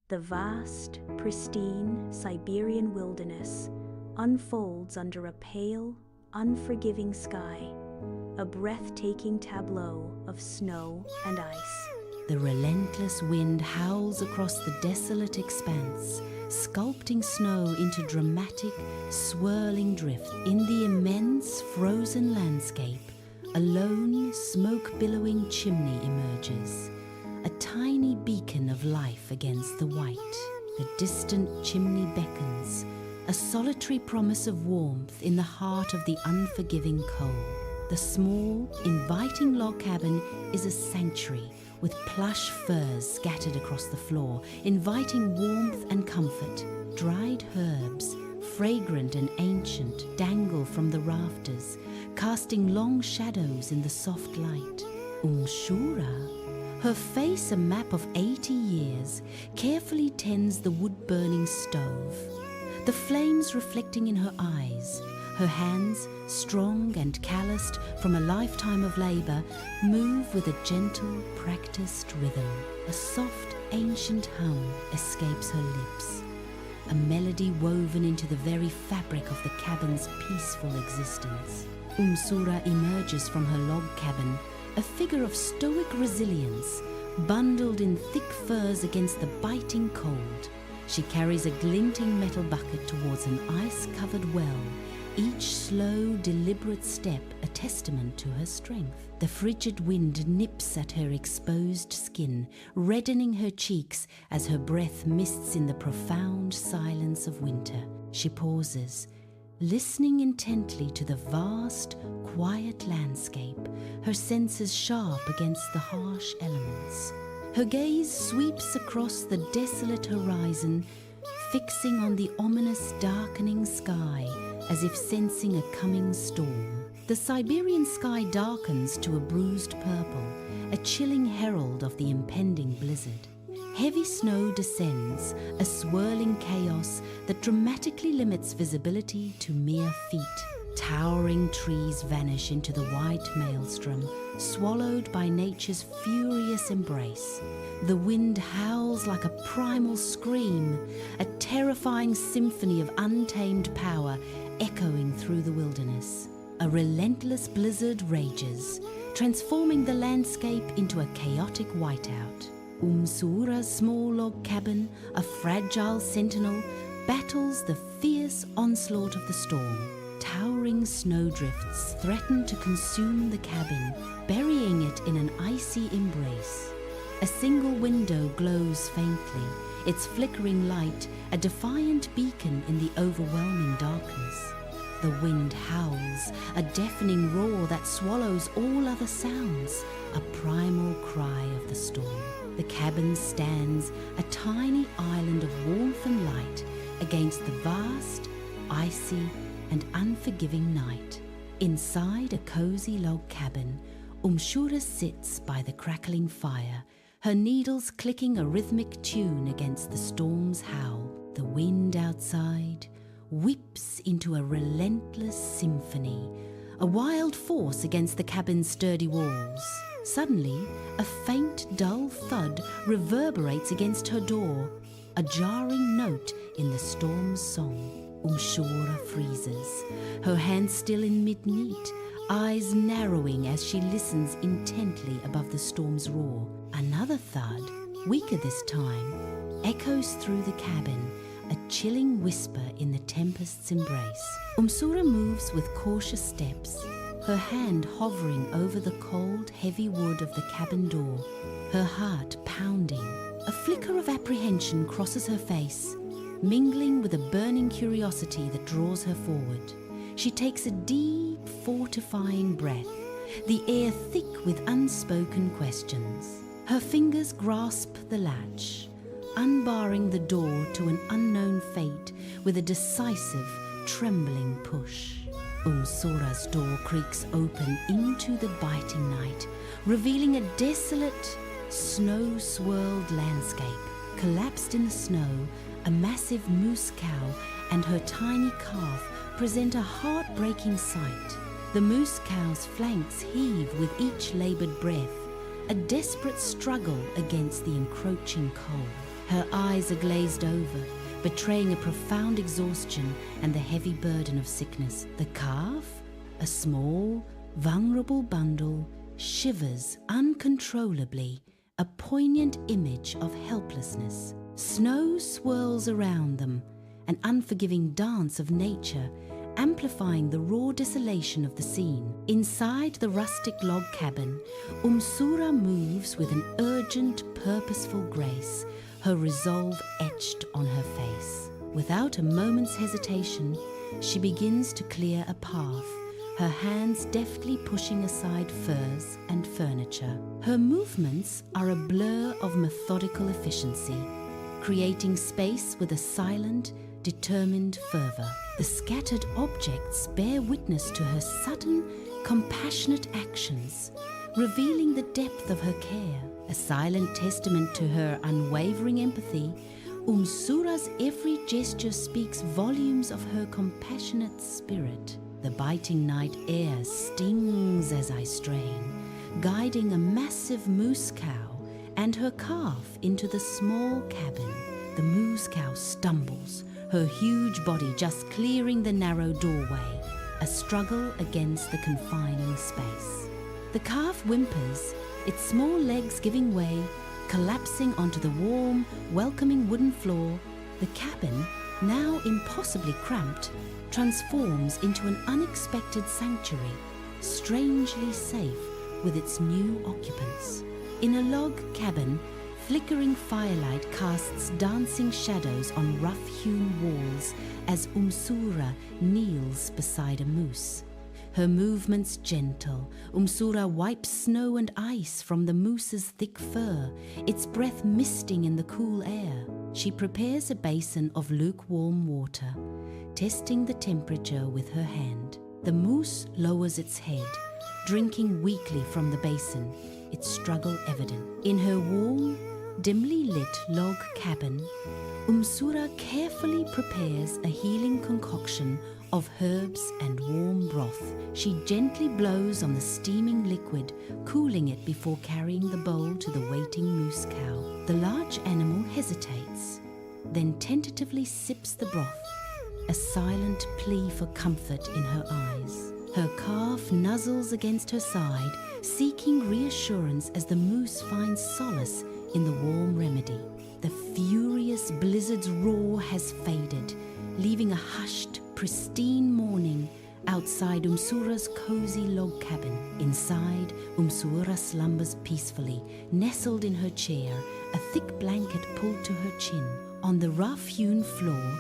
The vast, pristine Siberian wilderness unfolds under a pale, unforgiving sky, a breathtaking tableau of snow and ice. The relentless wind howls across the desolate expanse, sculpting snow into dramatic, swirling drift. In the immense, frozen landscape, a lone, smoke-billowing chimney emerges, a tiny beacon of life against the white. The distant chimney beckons, a solitary promise of warmth in the heart of the unforgiving cold. The small, inviting log cabin is a sanctuary with plush furs scattered across the floor, inviting warmth and comfort. Dried herbs, fragrant and ancient, dangle from the rafters, casting long shadows in the soft light. Umsuura, her face a map of 80 years, carefully tends the wood-burning stove, the flames reflecting in her eyes. Her hands, strong and calloused from a lifetime of labor, move with a gentle, practiced rhythm. A soft, ancient hum escapes her lips, a melody woven into the very fabric of the cabin's peaceful existence. Umsuura emerges from her log cabin, a figure of stoic resilience, bundled in thick furs against the biting cold. She carries a glinting metal bucket towards an ice-covered well, each slow, deliberate step a testament to her strength. The frigid wind nips at her exposed skin, reddening her cheeks as her breath mists in the profound silence of winter. She pauses, listening intently to the vast, quiet landscape, her senses sharp against the harsh elements. Her gaze sweeps across the desolate horizon, fixing on the ominous darkening sky, as if sensing a coming storm. The Siberian sky darkens to a bruised purple, a chilling herald of the impending blizzard. Heavy snow descends, a swirling chaos that dramatically limits visibility to mere feet. Towering trees vanish into the white maelstrom, swallowed by nature's furious embrace. The wind howls like a primal scream, a terrifying symphony of untamed power echoing through the wilderness. A relentless blizzard rages, transforming the landscape into a chaotic whiteout. Umsuura's small log cabin, a fragile sentinel, battles the fierce onslaught of the storm. Towering snowdrifts threaten to consume the cabin, burying it in an icy embrace. A single window glows faintly, its flickering light a defiant beacon in the overwhelming darkness. The wind howls, a deafening roar that swallows all other sounds, a primal cry of the storm. The cabin stands, a tiny island of warmth and light, against the vast, icy, and unforgiving night. Inside a cozy log cabin, Umsuura sits by the crackling fire, her needles clicking a rhythmic tune against the storm's howl. The wind outside whips into a relentless symphony, a wild force against the cabin's sturdy walls. Suddenly, a faint, dull thud reverberates against her door, a jarring note in the storm's song. Umsuura freezes, her hands still in mid-kneet, eyes narrowing as she listens intently above the storm's roar. Another thud, weaker this time, echoes through the cabin, a chilling whisper in the tempest's embrace. Umsuura moves with cautious steps, her hand hovering over the cold, heavy wood of the cabin door, her heart pounding. A flicker of apprehension crosses her face, mingling with a burning curiosity that draws her forward. She takes a deep, fortifying breath, the air thick with unspoken questions. Her fingers grasp the latch, unbarring the door to an unknown fate with a decisive, trembling push. Umsuura's door creaks open into the biting night, revealing a desolate, snow-swirled landscape. Collapsed in the snow, a massive moose cow and her tiny calf present a heartbreaking sight. The moose cow's flanks heave with each labored breath, a desperate struggle against the encroaching cold. Her eyes are glazed over, betraying a profound exhaustion and the heavy burden of sickness. The calf, a small, vulnerable bundle, shivers uncontrollably, a poignant image of helplessness. Snow swirls around them, an unforgiving dance of nature, amplifying the raw desolation of the scene. Inside the rustic log cabin, Umsuura moves with an urgent, purposeful grace, her resolve etched on her face. Without a moment's hesitation, she begins to clear a path, her hands deftly pushing aside furs and furniture. Her movements are a blur of methodical efficiency, creating space with a silent, determined fervor. The scattered objects bear witness to her sudden, compassionate actions, revealing the depth of her care. A silent testament to her unwavering empathy, Umsuura's every gesture speaks volumes of her compassionate spirit. The biting night air stings as I strain, guiding a massive moose cow and her calf into the small cabin. The moose cow stumbles, her huge body just clearing the narrow doorway, a struggle against the confining space. The calf whimpers, its small legs giving way, collapsing onto the warm, welcoming wooden floor. The cabin, now impossibly cramped, transforms into an unexpected sanctuary, strangely safe with its new occupants. In a log cabin, flickering firelight casts dancing shadows on rough-hewn walls as Umsuura kneels beside a moose. Her movements gentle, Umsuura wipes snow and ice from the moose's thick fur, its breath misting in the cool air. She prepares a basin of lukewarm water, testing the temperature with her hand. The moose lowers its head, drinking weakly from the basin, its struggle evident. In her warm, dimly lit log cabin, Umsuura carefully prepares a healing concoction of herbs and warm broth. She gently blows on the steaming liquid, cooling it before carrying the bowl to the waiting moose cow. The large animal hesitates, then tentatively sips the broth, a silent plea for comfort in her eyes. Her calf nuzzles against her side, seeking reassurance as the moose finds solace in the warm remedy. The furious blizzard's roar has faded, leaving a hushed, pristine morning outside Umsuura's cozy log cabin. Inside, Umsuura slumbers peacefully, nestled in her chair, a thick blanket pulled to her chin. On the rough-hewn floor,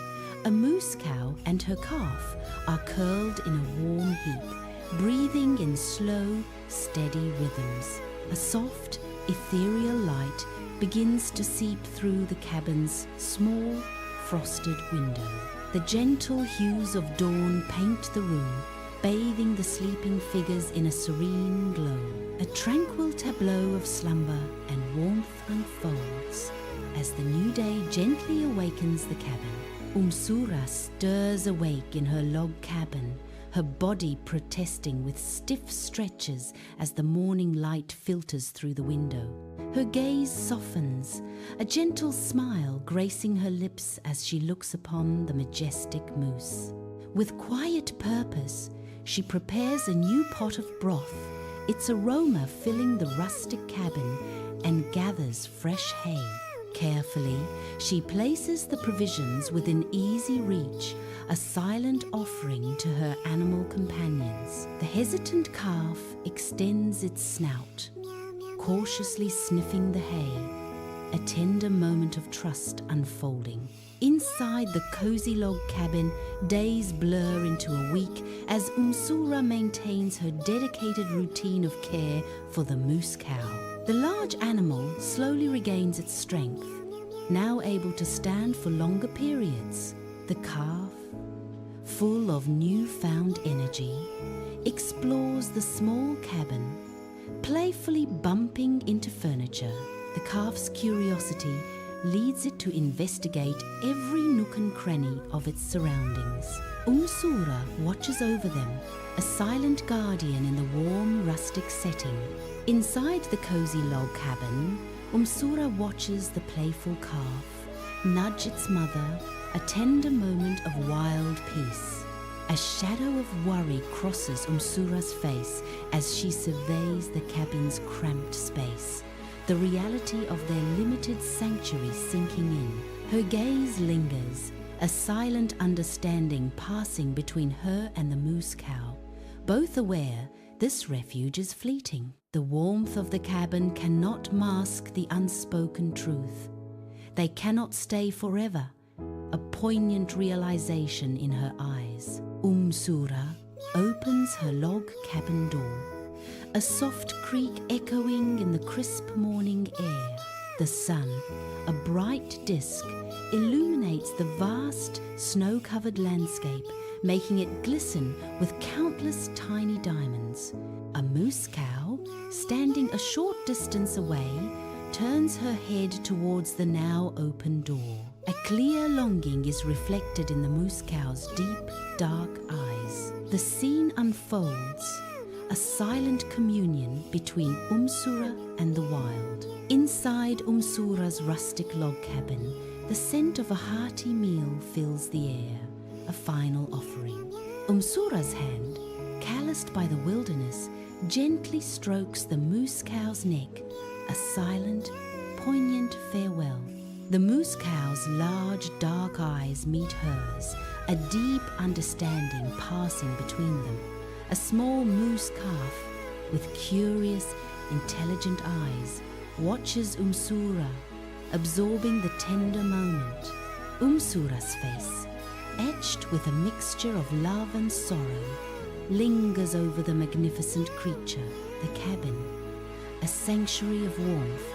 a moose cow and her calf are curled in a warm heap, breathing in slow, steady rhythms. A soft, ethereal light begins to seep through the cabin's small, frosted window. The gentle hues of dawn paint the room, bathing the sleeping figures in a serene glow. A tranquil tableau of slumber and warmth unfolds as the new day gently awakens the cabin. Umsuura stirs awake in her log cabin, her body protesting with stiff stretches as the morning light filters through the window. Her gaze softens, a gentle smile gracing her lips as she looks upon the majestic moose. With quiet purpose, she prepares a new pot of broth, its aroma filling the rustic cabin, and gathers fresh hay. Carefully, she places the provisions within easy reach, a silent offering to her animal companions. The hesitant calf extends its snout, cautiously sniffing the hay, a tender moment of trust unfolding. Inside the cozy log cabin, days blur into a week as Umsuura maintains her dedicated routine of care for the moose cow. The large animal slowly regains its strength, now able to stand for longer periods. The calf, full of newfound energy, explores the small cabin, playfully bumping into furniture. The calf's curiosity leads it to investigate every nook and cranny of its surroundings. Umsuura watches over them, a silent guardian in the warm, rustic setting. Inside the cozy log cabin, Umsuura watches the playful calf, nudge its mother, a tender moment of wild peace. A shadow of worry crosses Umsuura's face as she surveys the cabin's cramped space, the reality of their limited sanctuary sinking in. Her gaze lingers, a silent understanding passing between her and the moose cow, both aware this refuge is fleeting. The warmth of the cabin cannot mask the unspoken truth. They cannot stay forever, a poignant realization in her eyes. Umsuura opens her log cabin door, a soft creak echoing in the crisp morning air. The sun, a bright disk, illuminates the vast, snow-covered landscape, making it glisten with countless tiny diamonds. A moose cow, standing a short distance away, turns her head towards the now open door. A clear longing is reflected in the moose cow's deep, dark eyes. The scene unfolds, a silent communion between Umsuura and the wild. Inside Umsuura's rustic log cabin, the scent of a hearty meal fills the air, a final offering. Umsuura's hand, calloused by the wilderness, gently strokes the moose cow's neck, a silent, poignant farewell. The moose cow's large, dark eyes meet hers, a deep understanding passing between them. A small moose calf, with curious, intelligent eyes, watches Umsuura, absorbing the tender moment. Umsuura's face, etched with a mixture of love and sorrow, lingers over the magnificent creature. The cabin, a sanctuary of warmth,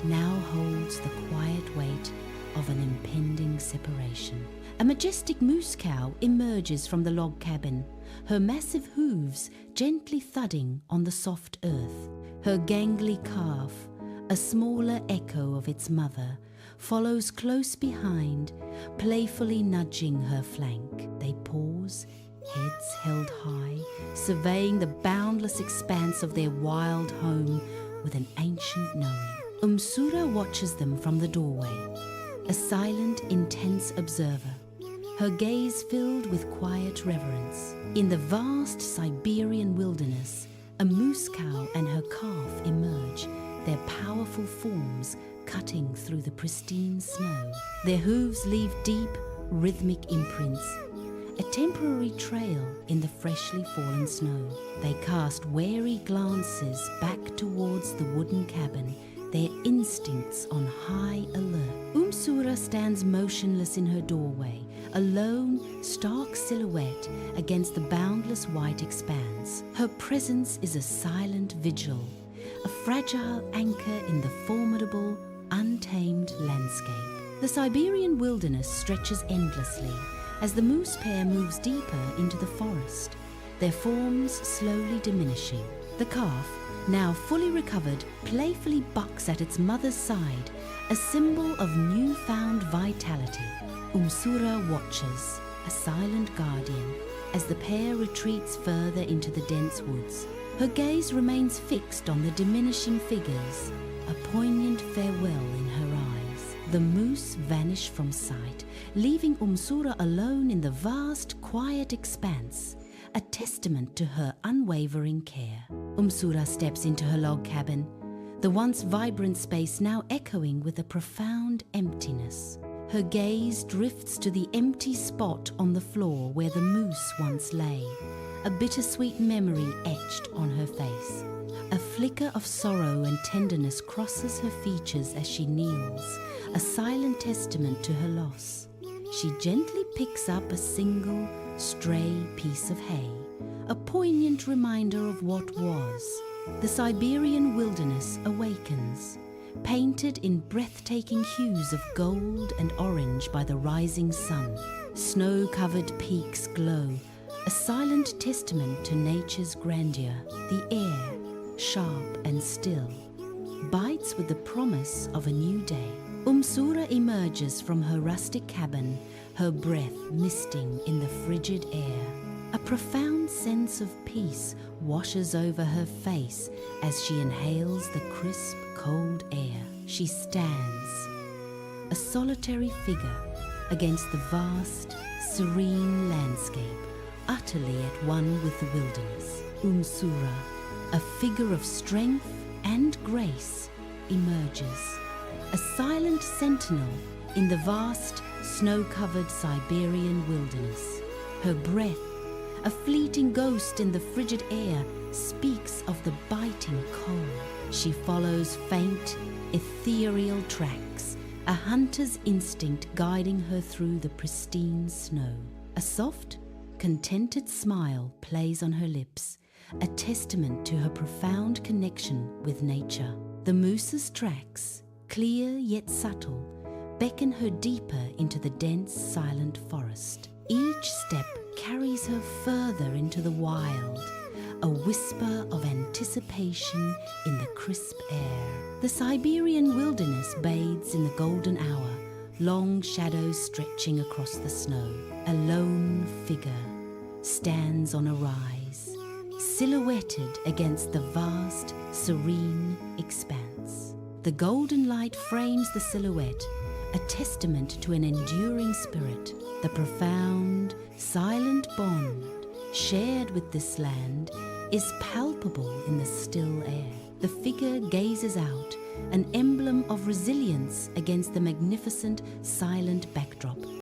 now holds the quiet weight of an impending separation. A majestic moose cow emerges from the log cabin, her massive hooves gently thudding on the soft earth. Her gangly calf, a smaller echo of its mother, follows close behind, playfully nudging her flank. They pause, heads held high, surveying the boundless expanse of their wild home with an ancient knowing. Umsuura watches them from the doorway, a silent, intense observer, her gaze filled with quiet reverence. In the vast Siberian wilderness, a moose cow and her calf emerge, their powerful forms cutting through the pristine snow. Their hooves leave deep, rhythmic imprints, a temporary trail in the freshly fallen snow. They cast wary glances back towards the wooden cabin, their instincts on high alert. Umsuura stands motionless in her doorway, a lone, stark silhouette against the boundless white expanse. Her presence is a silent vigil, a fragile anchor in the formidable, untamed landscape. The Siberian wilderness stretches endlessly as the moose pair moves deeper into the forest, their forms slowly diminishing. The calf, now fully recovered, playfully bucks at its mother's side, a symbol of newfound vitality. Umsuura watches, a silent guardian, as the pair retreats further into the dense woods. Her gaze remains fixed on the diminishing figures, a poignant farewell in her eyes. The moose vanish from sight, leaving Umsuura alone in the vast, quiet expanse, a testament to her unwavering care. Umsuura steps into her log cabin, the once vibrant space now echoing with a profound emptiness. Her gaze drifts to the empty spot on the floor where the moose once lay, a bittersweet memory etched on her face. A flicker of sorrow and tenderness crosses her features as she kneels, a silent testament to her loss. She gently picks up a single, stray piece of hay, a poignant reminder of what was. The Siberian wilderness awakens, painted in breathtaking hues of gold and orange by the rising sun. Snow-covered peaks glow, a silent testament to nature's grandeur. The air, sharp and still, bites with the promise of a new day. Umsuura emerges from her rustic cabin, her breath misting in the frigid air. A profound sense of peace washes over her face as she inhales the crisp, cold air. She stands, a solitary figure against the vast, serene landscape, utterly at one with the wilderness. Umsuura, a figure of strength and grace, emerges, a silent sentinel in the vast, snow-covered Siberian wilderness. Her breath, a fleeting ghost in the frigid air, speaks of the biting cold. She follows faint, ethereal tracks, a hunter's instinct guiding her through the pristine snow. A soft, contented smile plays on her lips, a testament to her profound connection with nature. The moose's tracks, clear yet subtle, beckon her deeper into the dense, silent forest. Each step carries her further into the wild, a whisper of anticipation in the crisp air. The Siberian wilderness bathes in the golden hour, long shadows stretching across the snow. A lone figure stands on a rise, silhouetted against the vast, serene expanse. The golden light frames the silhouette, a testament to an enduring spirit. The profound, silent bond shared with this land is palpable in the still air. The figure gazes out, an emblem of resilience against the magnificent, silent backdrop.